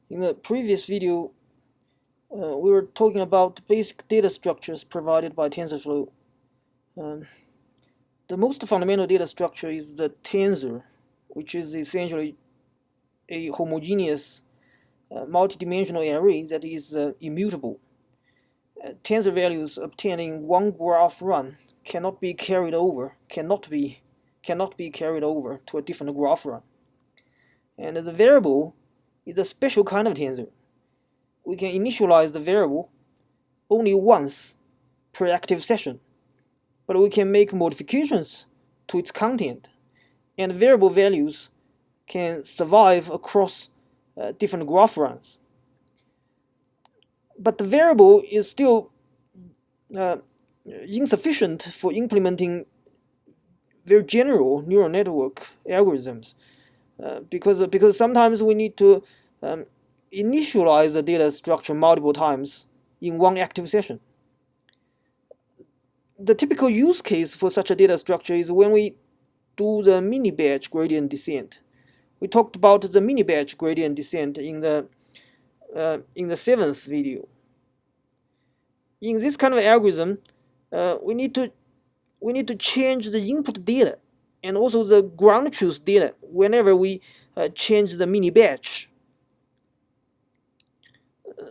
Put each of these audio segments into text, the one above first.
In the previous video, we were talking about the basic data structures provided by TensorFlow. The most fundamental data structure is the tensor, which is essentially a homogeneous multidimensional array that is immutable. Tensor values obtained in one graph run cannot be carried over to a different graph run. And the variable is a special kind of tensor. We can initialize the variable only once per active session, but we can make modifications to its content, and variable values can survive across different graph runs. But the variable is still insufficient for implementing very general neural network algorithms, because sometimes we need to initialize the data structure multiple times in one active session. The typical use case for such a data structure is when we do the mini-batch gradient descent. We talked about the mini-batch gradient descent in the 7th video. In this kind of algorithm, we need to change the input data and also the ground truth data whenever we change the mini-batch.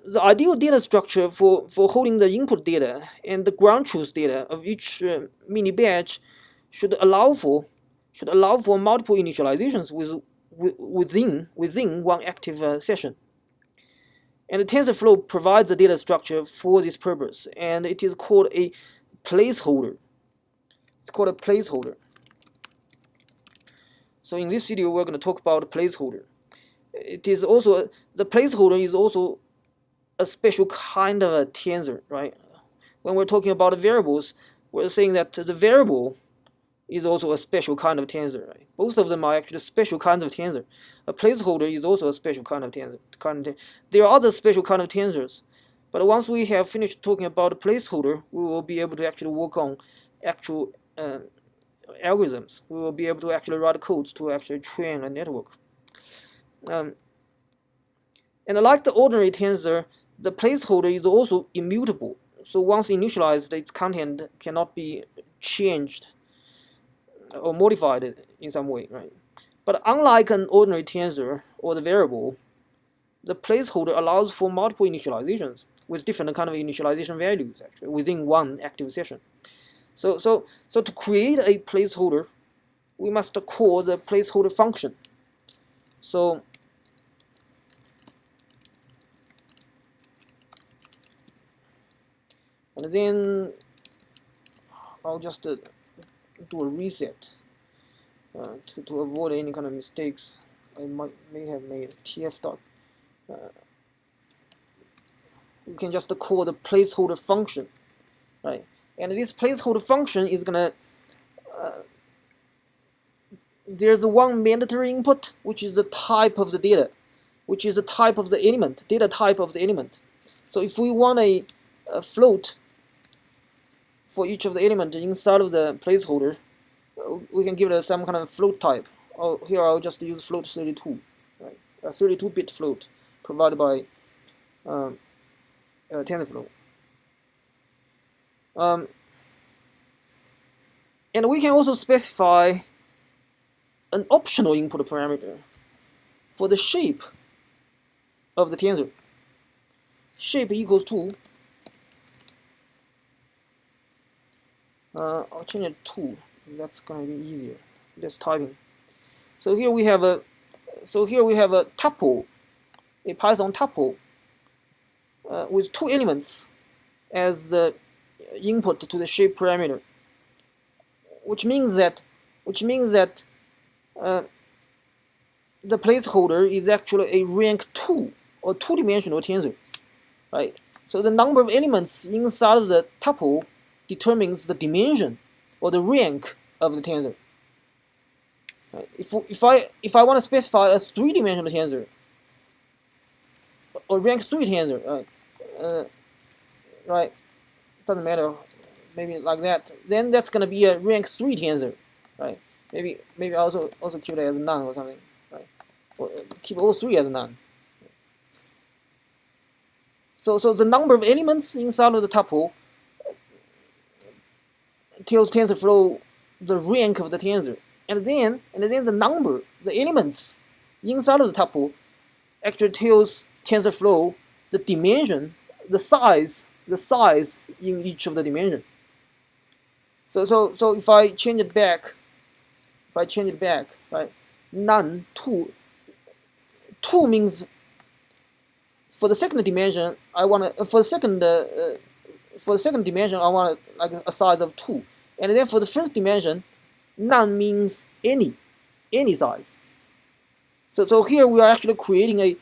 The ideal data structure for holding the input data and the ground truth data of each mini batch should allow for multiple initializations within one active session. And TensorFlow provides the data structure for this purpose, and it is called a placeholder. It's called a placeholder. So in this video, we're going to talk about a placeholder. The placeholder is also a special kind of a tensor, right? When we're talking about variables, we're saying that the variable is also a special kind of tensor, right? Both of them are actually special kinds of tensor. A placeholder is also a special kind of tensor. There are other special kind of tensors, but once we have finished talking about a placeholder, we will be able to actually work on actual algorithms. We will be able to actually write codes to actually train a network. And like the ordinary tensor, the placeholder is also immutable. So once initialized, its content cannot be changed or modified in some way, right? But unlike an ordinary tensor or the variable, the placeholder allows for multiple initializations with different kind of initialization values actually within one active session. So to create a placeholder, we must call the placeholder function. So and then I'll just do a reset to avoid any kind of mistakes I may have made. TF dot. We can just call the placeholder function, right? And this placeholder function is gonna there's one mandatory input, which is the type of the data, which is the type of the element, data type of the element. So if we want a float for each of the elements inside of the placeholder, we can give it some kind of float type. Here I'll just use float 32, right? A 32-bit float provided by TensorFlow. And we can also specify an optional input parameter for the shape of the tensor. Shape equals to I'll change it to 2. That's gonna be easier. Less typing. So here we have a tuple, a Python tuple with 2 elements as the input to the shape parameter, which means that the placeholder is actually a rank 2 or 2-dimensional tensor, right? So the number of elements inside of the tuple determines the dimension or the rank of the tensor. Right? If I want to specify a 3-dimensional tensor or rank 3 tensor, right? Doesn't matter, maybe like that. Then that's gonna be a rank 3 tensor, right? Maybe also keep it as none or something, right? Or keep all 3 as none. So the number of elements inside of the tuple tells TensorFlow the rank of the tensor, and then the elements inside of the tuple actually tells TensorFlow the dimension, the size in each of the dimension. So if I change it back, right, none 2 means for the second dimension I want to for the second dimension I want like a size of 2, and then for the first dimension none means any size. So here we are actually creating a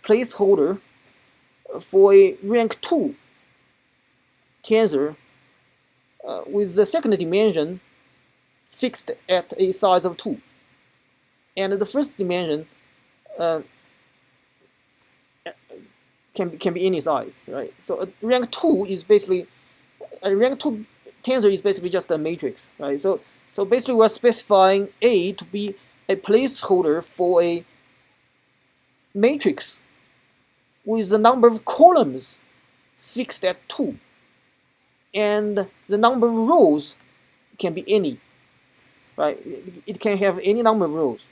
placeholder for a rank 2 tensor with the second dimension fixed at a size of 2, and the first dimension can be any size, right? So a rank 2 is basically a rank 2 tensor is basically just a matrix, right? So basically we're specifying A to be a placeholder for a matrix with the number of columns fixed at 2, and the number of rows can be any, right? It can have any number of rows.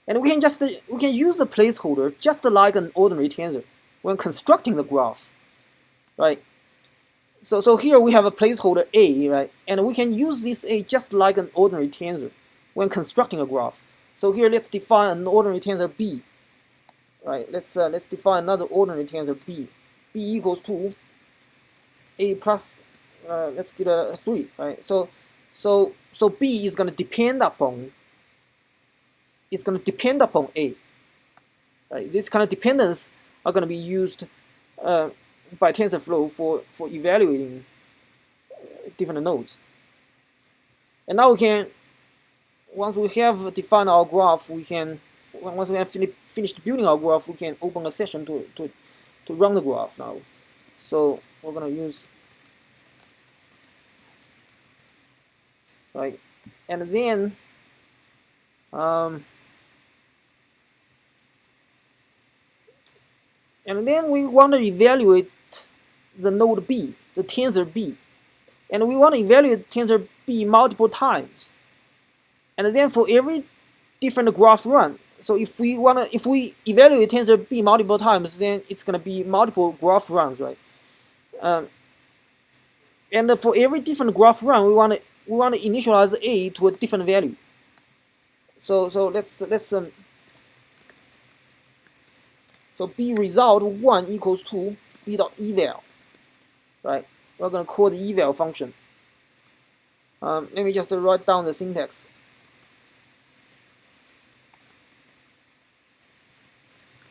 And we can use the placeholder just like an ordinary tensor when constructing the graph, right? So here we have a placeholder A, right? And we can use this A just like an ordinary tensor when constructing a graph. So here let's define an ordinary tensor B, right? Let's define another ordinary tensor B. B equals to A plus let's get a 3, right? So B is going to depend upon A, right? This kind of dependence are going to be used by TensorFlow for evaluating different nodes. And now we can, once we have defined our graph, once we have finished building our graph, we can open a session to run the graph now. So we're going to use, right, and then we want to evaluate the node B, the tensor B, and we want to evaluate tensor B multiple times. And then for every different graph run, so if we evaluate tensor B multiple times, then it's going to be multiple graph runs, right? And for every different graph run, we want to initialize A to a different value. So let's so B result 1 equals to B dot eval, right? We're going to call the eval function. Let me just write down the syntax.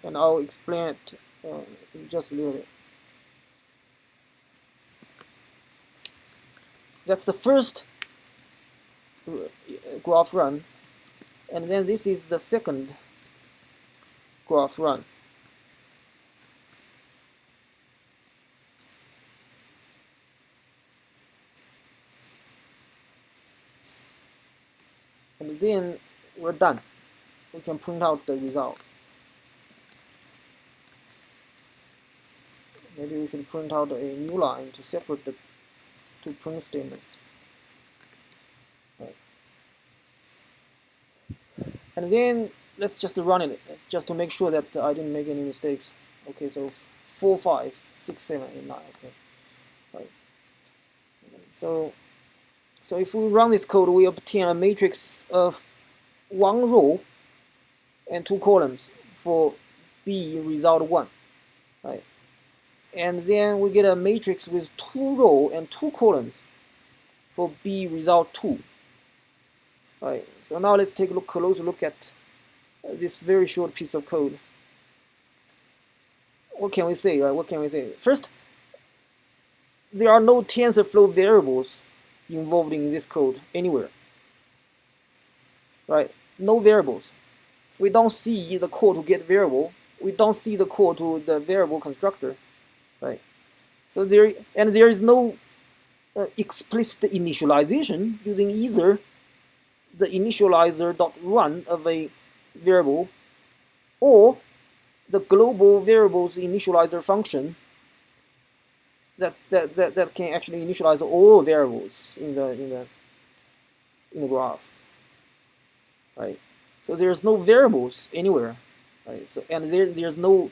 And I'll explain it in just a little bit. That's the first graph run, and then this is the second graph run. And then we're done. We can print out the result. Maybe we should print out a new line to separate the two print statements. Right. And then let's just run it, just to make sure that I didn't make any mistakes. Okay, so 4, 5, 6, 7, 8, 9. Okay, right. So if we run this code, we obtain a matrix of 1 row and 2 columns for B result 1, right? And then we get a matrix with 2 rows and 2 columns for B result 2. Right. So now let's take a closer look at this very short piece of code. What can we say, right? What can we say? First, there are no TensorFlow variables involved in this code anywhere. Right? No variables. We don't see the call to get variable. We don't see the call to the variable constructor. Right. So there is no explicit initialization using either the initializer.run of a variable, or the global variables initializer function that can actually initialize all variables in the graph, right? So there's no variables anywhere, right? So and there's no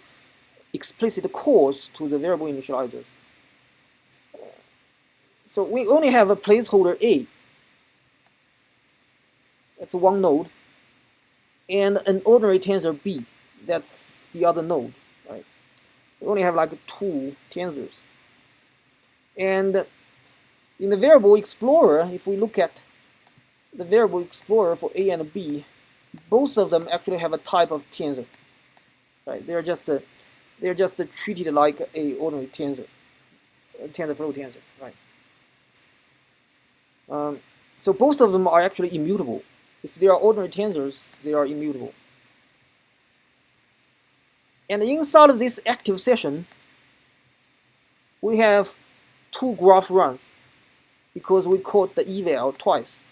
explicit calls to the variable initializers. So we only have a placeholder A. That's one node, and an ordinary tensor B. That's the other node, right? We only have like 2 tensors. And in the variable explorer, if we look at the variable explorer for A and B, both of them actually have a type of tensor, right? They're just treated like a ordinary tensor, a TensorFlow tensor, right? So both of them are actually immutable. If they are ordinary tensors, they are immutable. And inside of this active session, we have 2 graph runs because we called the eval twice.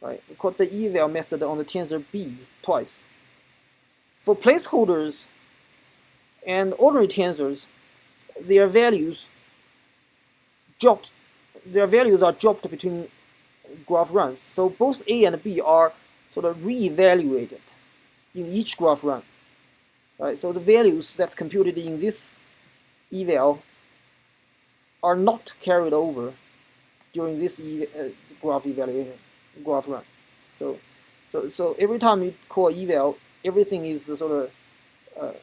Right? We called the eval method on the tensor B twice. For placeholders and ordinary tensors, their values are dropped between graph runs. So both A and B are sort of re-evaluated in each graph run. Right? So the values that's computed in this eval are not carried over during this graph run. So every time you call eval, everything is sort of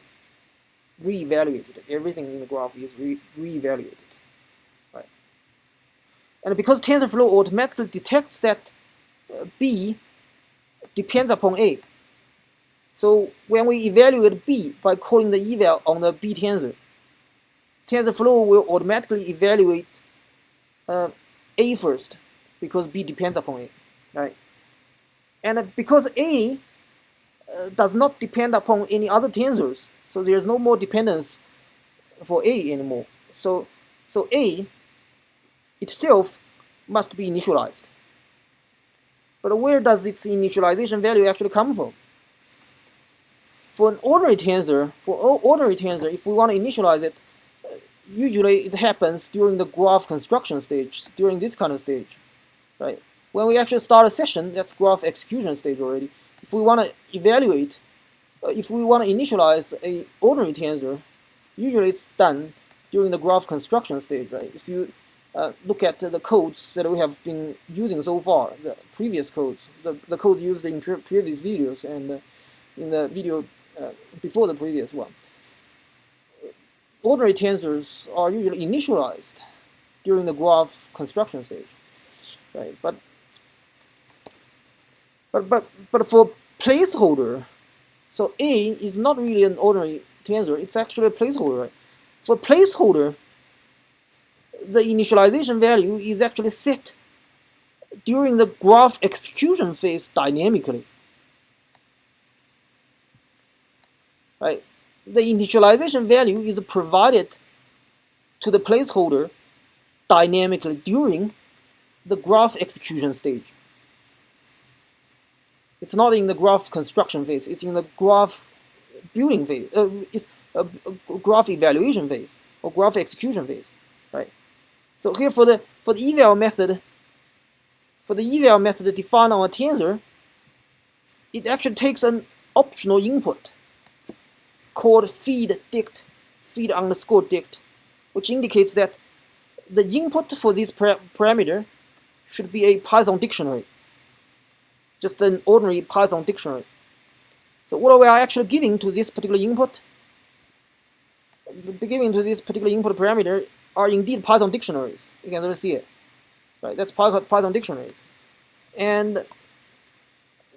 re-evaluated. Everything in the graph is re-evaluated. Right? And because TensorFlow automatically detects that B depends upon A, so when we evaluate B by calling the eval on the B tensor, TensorFlow will automatically evaluate A first, because B depends upon A, right? And because A does not depend upon any other tensors, so there's no more dependence for A anymore. So A itself must be initialized. But where does its initialization value actually come from? For an ordinary tensor, if we want to initialize it, usually it happens during the graph construction stage, during this kind of stage, right? When we actually start a session, that's graph execution stage already. If we want to evaluate, if we want to initialize a ordinary tensor, usually it's done during the graph construction stage, right? If you look at the codes that we have been using so far, the previous codes, the codes used in previous videos and in the video before the previous one, ordinary tensors are usually initialized during the graph construction stage, right? But for placeholder, so A is not really an ordinary tensor; it's actually a placeholder. Right? For placeholder, the initialization value is actually set during the graph execution phase dynamically. Right? The initialization value is provided to the placeholder dynamically during the graph execution stage. It's not in the graph construction phase, it's in the graph building phase, it's a graph evaluation phase or graph execution phase, right? So here for the eval method, defined on a tensor, it actually takes an optional input called feed underscore dict, which indicates that the input for this parameter should be a Python dictionary, just an ordinary Python dictionary. So what we are actually giving to this particular input, parameter are indeed Python dictionaries. You can really see it, right? That's Python dictionaries, and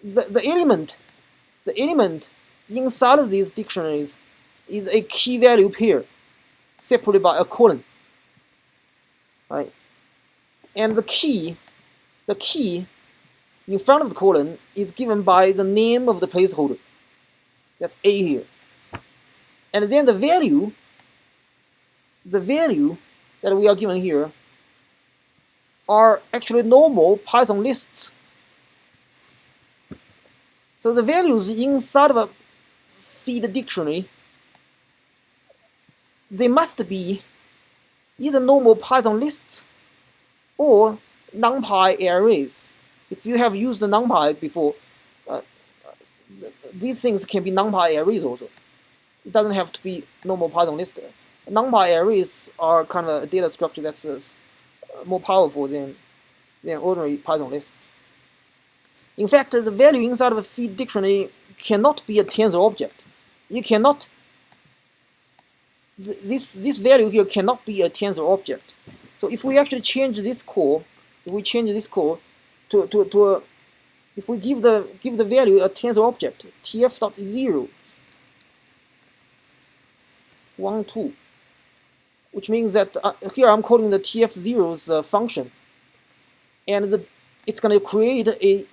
the element inside of these dictionaries is a key value pair separated by a colon, right? And the key in front of the colon is given by the name of the placeholder. That's A here. And then the value that we are given here are actually normal Python lists So the values inside of a feed dictionary, they must be either normal Python lists or NumPy arrays. If you have used the NumPy before, uh, these things can be NumPy arrays also. It doesn't have to be normal Python list. NumPy arrays are kind of a data structure that's more powerful than ordinary Python lists. In fact, the value inside of a feed dictionary cannot be a tensor object. You cannot. This value here cannot be a tensor object. So if we actually change this call, if we change this call to a, if we give the value a tensor object, tf.0, 1, 2, which means that here I'm calling the tf0's function, and it's going to create a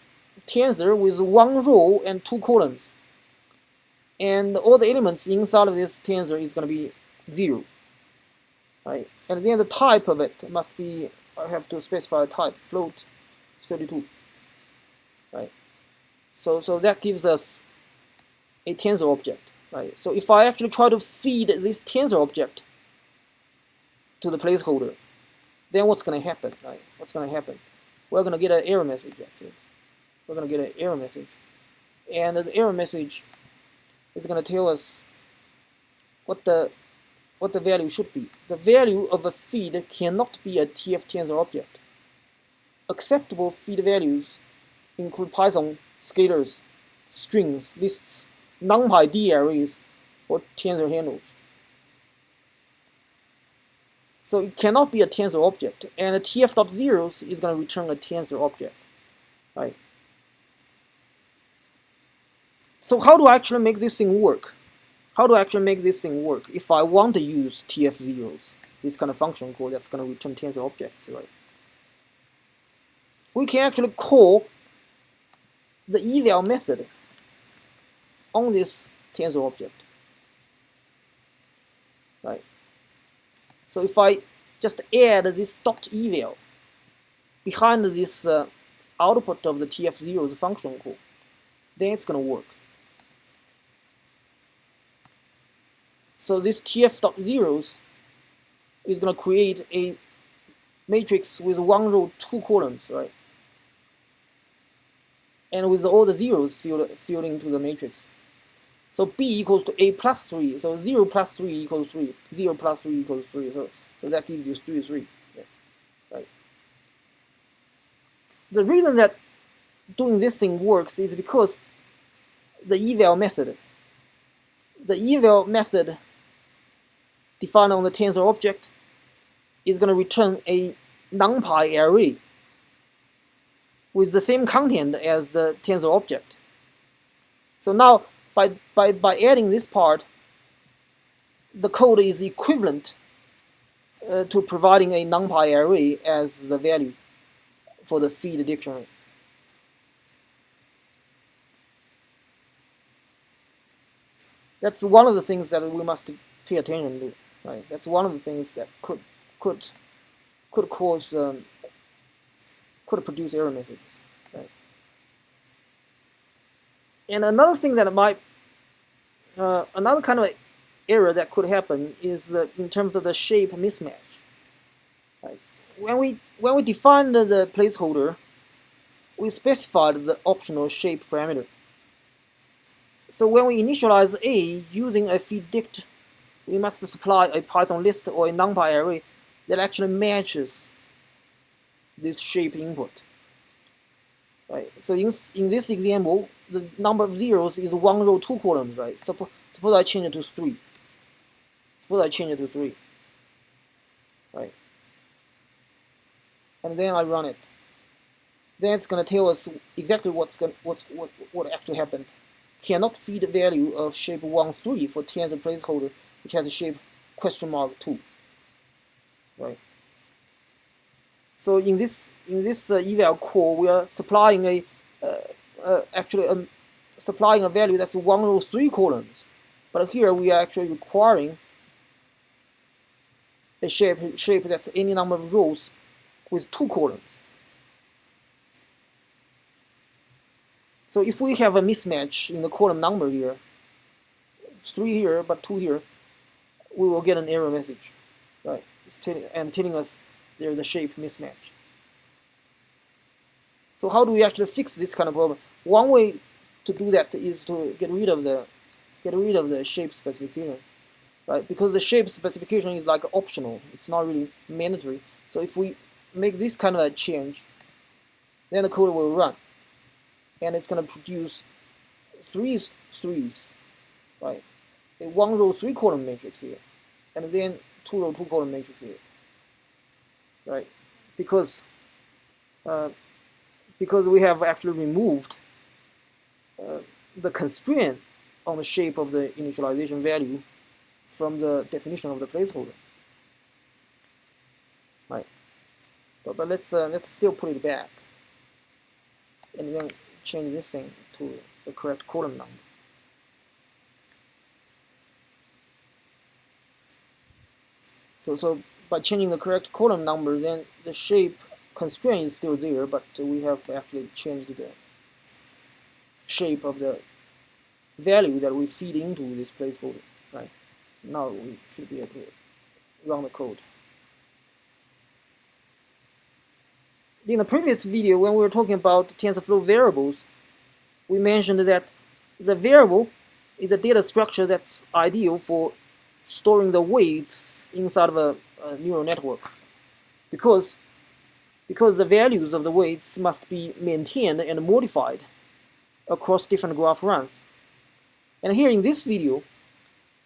tensor with 1 row and 2 columns, and all the elements inside of this tensor is going to be 0, right? And then the type of it must be, I have to specify a type, float 32, right? So that gives us a tensor object, right? So if I actually try to feed this tensor object to the placeholder, then what's going to happen, right? What's going to happen? We're going to get an error message, actually. We're going to get an error message. And the error message is going to tell us what the value should be. The value of a feed cannot be a TF tensor object. Acceptable feed values include Python, scalars, strings, lists, NumPy D arrays, or tensor handles. So it cannot be a tensor object, and a tf.0 is going to return a tensor object, right? So how do I actually make this thing work? How do I actually make this thing work if I want to use tf0s, this kind of function call that's going to return tensor objects, right? We can actually call the eval method on this tensor object, right? So if I just add this .eval behind this output of the tf0's function call, then it's going to work. So this tf.0s is going to create a matrix with 1 row, 2 columns, right? And with all the zeros filled into the matrix. So b equals to a plus 3. So 0 plus 3 equals 3. 0 plus 3 equals 3. So that gives you 3, 3. Yeah. Right. The reason that doing this thing works is because the eval method defined on the tensor object is going to return a NumPy array with the same content as the tensor object. So now by adding this part, the code is equivalent to providing a NumPy array as the value for the feed dictionary. That's one of the things that we must pay attention to, right? That's one of the things that could cause could produce error messages, right? And another thing that might another kind of error that could happen is in terms of the shape mismatch. Right? When we defined the placeholder, we specified the optional shape parameter. So when we initialize A using a feed dict, we must supply a Python list or a NumPy array that actually matches this shape input. Right. So in this example, the number of zeros is 1 row, 2 columns, right? Suppose I change it to 3. Suppose I change it to 3. Right. And then I run it. Then it's gonna tell us exactly what actually happened. Cannot feed the value of shape 1, 3 for tensor placeholder, which has a shape (2). Right. So in this eval call, we are supplying supplying a value that's 1 row, 3 columns, but here we are actually requiring a shape that's any number of rows with 2 columns. So if we have a mismatch in the column number here, it's 3 here but 2 here, we will get an error message, right? It's telling us there's a shape mismatch. So how do we actually fix this kind of problem? One way to do that is to get rid of the shape specification, right? Because the shape specification is like optional; it's not really mandatory. So if we make this kind of a change, then the code will run, and it's going to produce threes, right? A 1 row 3 column matrix here, and then 2 row 2 column matrix here, right? Because we have actually removed the constraint on the shape of the initialization value from the definition of the placeholder, right? But let's still put it back, and then change this thing to the correct column number. So by changing the correct column number, then the shape constraint is still there, but we have actually changed the shape of the value that we feed into this placeholder, right? Now we should be able to run the code. In the previous video, when we were talking about TensorFlow variables, we mentioned that the variable is a data structure that's ideal for storing the weights inside of a neural network, because the values of the weights must be maintained and modified across different graph runs. And here in this video,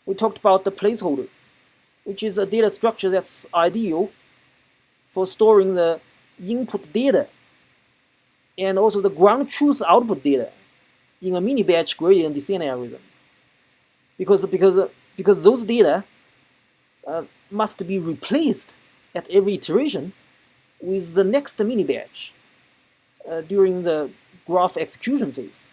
we talked about the placeholder, which is a data structure that's ideal for storing the input data and also the ground truth output data in a mini batch gradient descent algorithm, because those data must be replaced at every iteration with the next mini batch during the graph execution phase.